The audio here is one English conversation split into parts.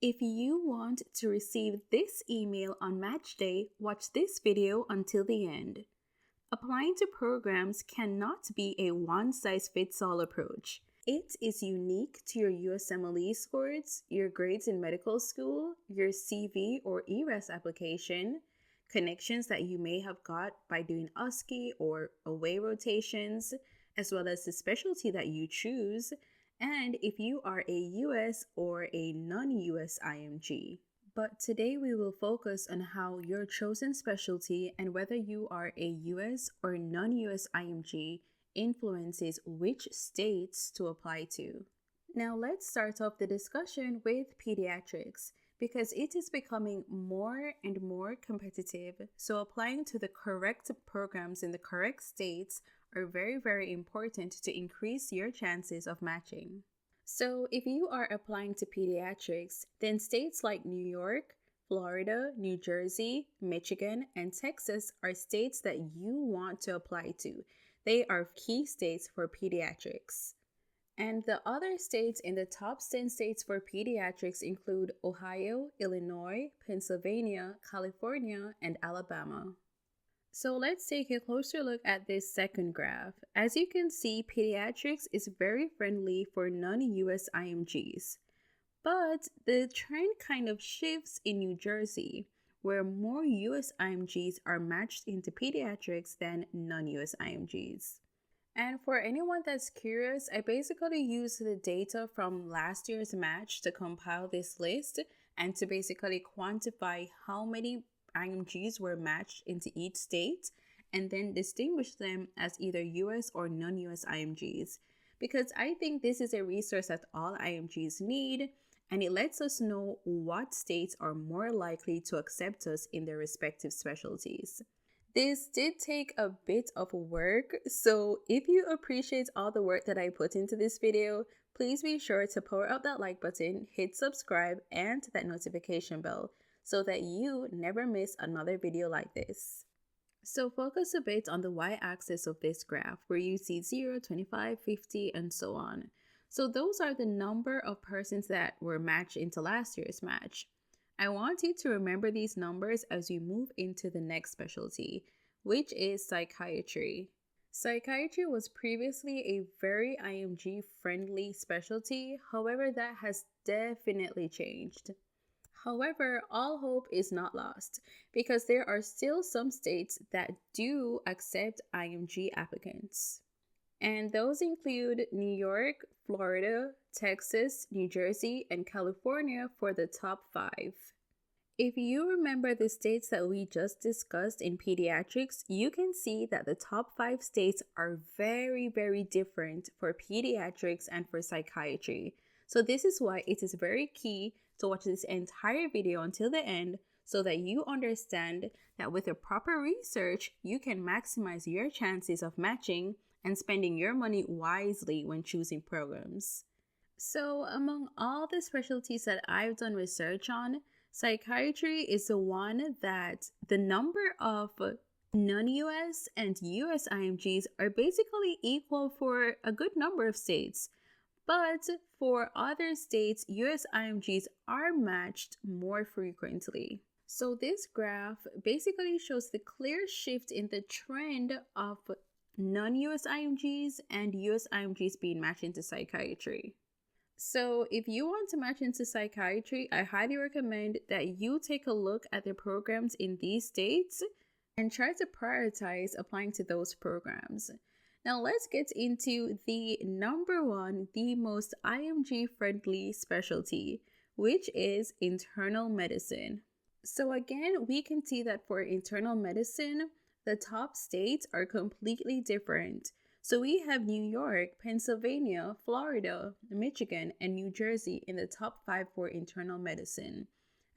If you want to receive this email on match day, watch this video until the end. Applying to programs cannot be a one-size-fits-all approach. It is unique to your USMLE scores, your grades in medical school, your CV or ERES application, connections that you may have got by doing OSCE or away rotations, as well as the specialty that you choose, and if you are a US or a non-US IMG. But today we will focus on how your chosen specialty and whether you are a US or non-US IMG influences which states to apply to. Now let's start off the discussion with pediatrics because it is becoming more and more competitive, so applying to the correct programs in the correct states are very, very important to increase your chances of matching. So if you are applying to pediatrics, then states like New York, Florida, New Jersey, Michigan, and Texas are states that you want to apply to. They are key states for pediatrics. And the other states in the top 10 states for pediatrics include Ohio, Illinois, Pennsylvania, California, and Alabama. So let's take a closer look at this second graph. As you can see, pediatrics is very friendly for non-US IMGs. But the trend kind of shifts in New Jersey, where more US IMGs are matched into pediatrics than non-US IMGs. And for anyone that's curious, I basically used the data from last year's match to compile this list and to basically quantify how many IMGs were matched into each state and then distinguish them as either US or non-US IMGs, because I think this is a resource that all IMGs need, and it lets us know what states are more likely to accept us in their respective specialties. This did take a bit of work, so if you appreciate all the work that I put into this video, please be sure to power up that like button, hit subscribe, and that notification bell so that you never miss another video like this. So focus a bit on the y-axis of this graph where you see 0, 25, 50, and so on. So those are the number of persons that were matched into last year's match. I want you to remember these numbers as you move into the next specialty, which is psychiatry. Psychiatry was previously a very IMG-friendly specialty, however, that has definitely changed. However, all hope is not lost because there are still some states that do accept IMG applicants. And those include New York, Florida, Texas, New Jersey, and California for the top 5. If you remember the states that we just discussed in pediatrics, you can see that the top 5 states are very, very different for pediatrics and for psychiatry. So this is why it is very key to watch this entire video until the end so that you understand that with a proper research, you can maximize your chances of matching and spending your money wisely when choosing programs. So among all the specialties that I've done research on, psychiatry is the one that the number of non-US and US IMGs are basically equal for a good number of states. But for other states, US IMGs are matched more frequently. So this graph basically shows the clear shift in the trend of non-US IMGs and US IMGs being matched into psychiatry. So if you want to match into psychiatry, I highly recommend that you take a look at the programs in these states and try to prioritize applying to those programs. Now let's get into the number one, the most IMG-friendly specialty, which is internal medicine. So again, we can see that for internal medicine, the top states are completely different. So we have New York, Pennsylvania, Florida, Michigan, and New Jersey in the top 5 for internal medicine.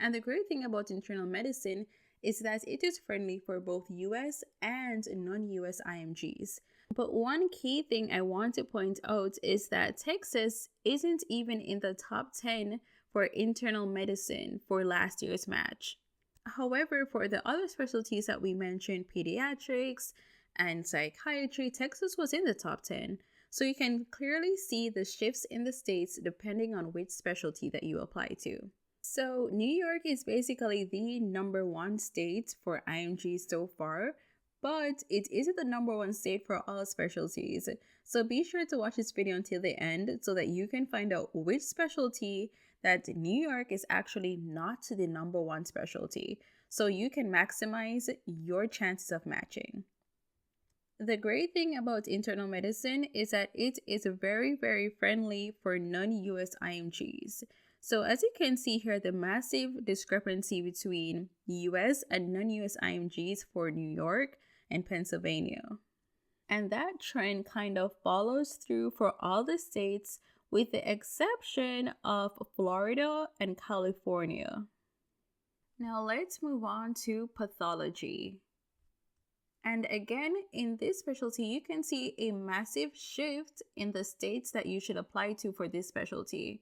And the great thing about internal medicine is that it is friendly for both US and non-US IMGs. But one key thing I want to point out is that Texas isn't even in the top 10 for internal medicine for last year's match. However, for the other specialties that we mentioned, pediatrics and psychiatry, Texas was in the top 10. So you can clearly see the shifts in the states depending on which specialty that you apply to. So New York is basically the number one state for IMG so far, but it isn't the number one state for all specialties. So be sure to watch this video until the end so that you can find out which specialty that New York is actually not the number one specialty, so you can maximize your chances of matching. The great thing about internal medicine is that it is very, very friendly for non-US IMGs. So as you can see here, the massive discrepancy between US and non-US IMGs for New York and Pennsylvania. And that trend kind of follows through for all the states with the exception of Florida and California. Now let's move on to pathology. And again, in this specialty, you can see a massive shift in the states that you should apply to for this specialty.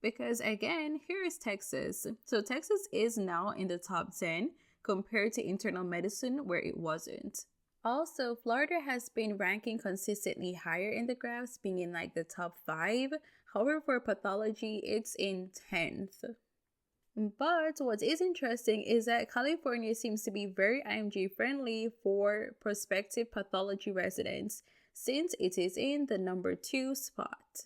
Because again, here is Texas. So Texas is now in the top 10 compared to internal medicine where it wasn't. Also, Florida has been ranking consistently higher in the graphs, being in like the top 5. However, for pathology, it's in 10th. But what is interesting is that California seems to be very IMG friendly for prospective pathology residents, since it is in the number 2 spot.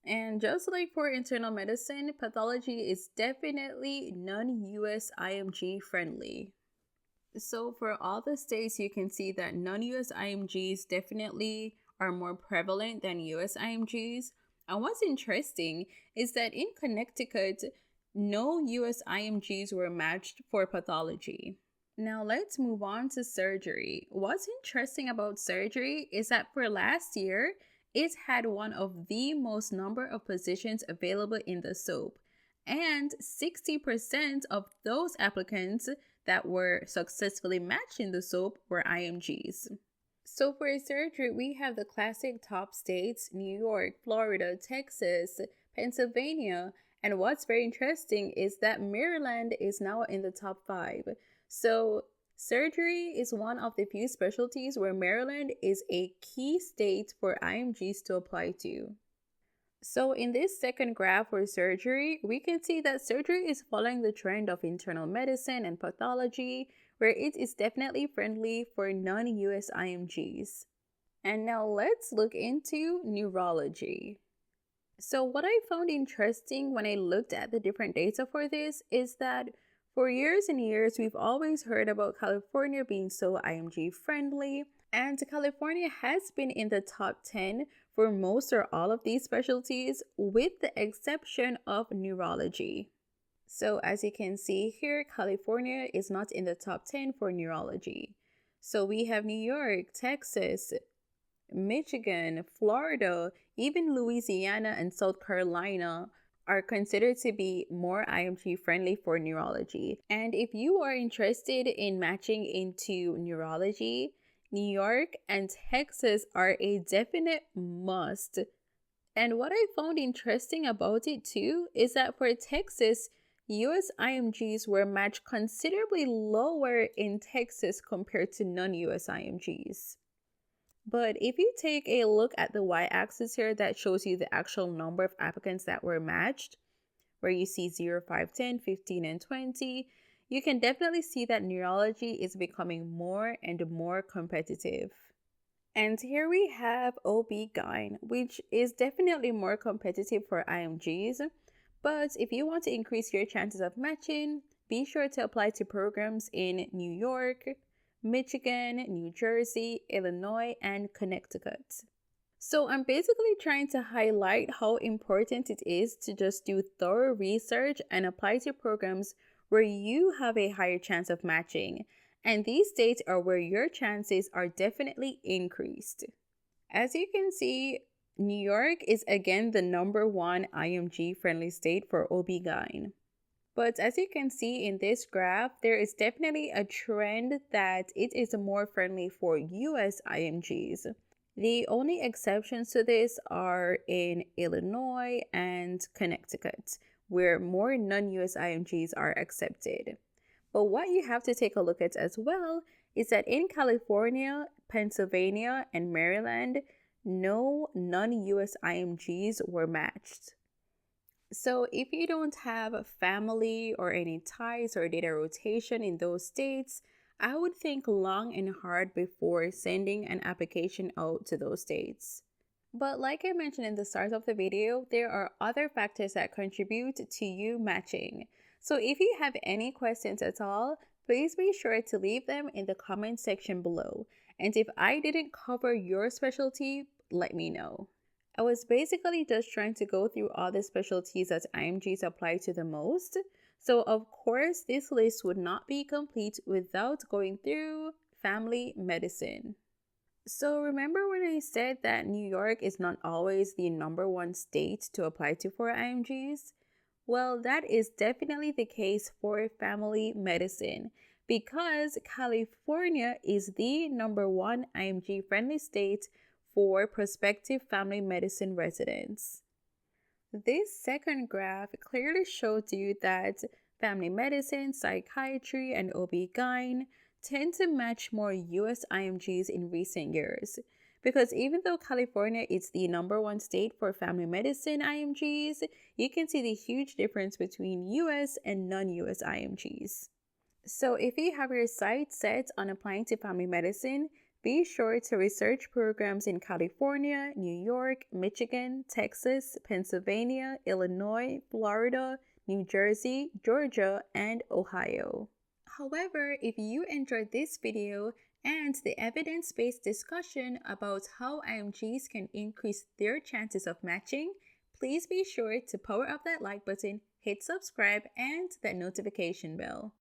And just like for internal medicine, pathology is definitely non-US IMG friendly. So for all the states, you can see that non-US IMGs definitely are more prevalent than US IMGs. And what's interesting is that in Connecticut, no US IMGs were matched for pathology. Now let's move on to surgery. What's interesting about surgery is that for last year, it had one of the most number of positions available in the SOAP. And 60% of those applicants that were successfully matched in the SOAP were IMGs. So for surgery, we have the classic top states, New York, Florida, Texas, Pennsylvania, and what's very interesting is that Maryland is now in the top 5. So surgery is one of the few specialties where Maryland is a key state for IMGs to apply to. So in this second graph for surgery, we can see that surgery is following the trend of internal medicine and pathology, where it is definitely friendly for non-US IMGs. And now let's look into neurology. So what I found interesting when I looked at the different data for this is that for years and years, we've always heard about California being so IMG friendly, and California has been in the top 10 for most or all of these specialties, with the exception of neurology. So as you can see here, California is not in the top 10 for neurology. So we have New York, Texas, Michigan, Florida, even Louisiana and South Carolina are considered to be more IMG friendly for neurology. And if you are interested in matching into neurology, New York and Texas are a definite must. And what I found interesting about it too is that for Texas, US IMGs were matched considerably lower in Texas compared to non-US IMGs. But if you take a look at the y-axis here, that shows you the actual number of applicants that were matched, where you see 0, 5, 10, 15, and 20, you can definitely see that neurology is becoming more and more competitive. And here we have OBGYN, which is definitely more competitive for IMGs. But if you want to increase your chances of matching, be sure to apply to programs in New York, Michigan, New Jersey, Illinois, and Connecticut. So I'm basically trying to highlight how important it is to just do thorough research and apply to programs where you have a higher chance of matching. And these states are where your chances are definitely increased. As you can see, New York is again the number 1 IMG friendly state for OB-GYN. But as you can see in this graph, there is definitely a trend that it is more friendly for US IMGs. The only exceptions to this are in Illinois and Connecticut, where more non-US IMGs are accepted. But what you have to take a look at as well is that in California, Pennsylvania, and Maryland, no non-US IMGs were matched. So if you don't have a family or any ties or data rotation in those states, I would think long and hard before sending an application out to those states. But like I mentioned in the start of the video, there are other factors that contribute to you matching. So if you have any questions at all, please be sure to leave them in the comment section below. And if I didn't cover your specialty, let me know. I was basically just trying to go through all the specialties that IMGs apply to the most. So of course, this list would not be complete without going through family medicine. So remember when I said that New York is not always the #1 state to apply to for IMGs? Well, that is definitely the case for family medicine because California is the #1 IMG friendly state for prospective family medicine residents. This second graph clearly shows you that family medicine, psychiatry, and OB-GYN tend to match more US IMGs in recent years. Because even though California is the #1 state for family medicine IMGs, you can see the huge difference between US and non-US IMGs. So if you have your sights set on applying to family medicine, be sure to research programs in California, New York, Michigan, Texas, Pennsylvania, Illinois, Florida, New Jersey, Georgia, and Ohio. However, if you enjoyed this video and the evidence-based discussion about how IMGs can increase their chances of matching, please be sure to power up that like button, hit subscribe, and that notification bell.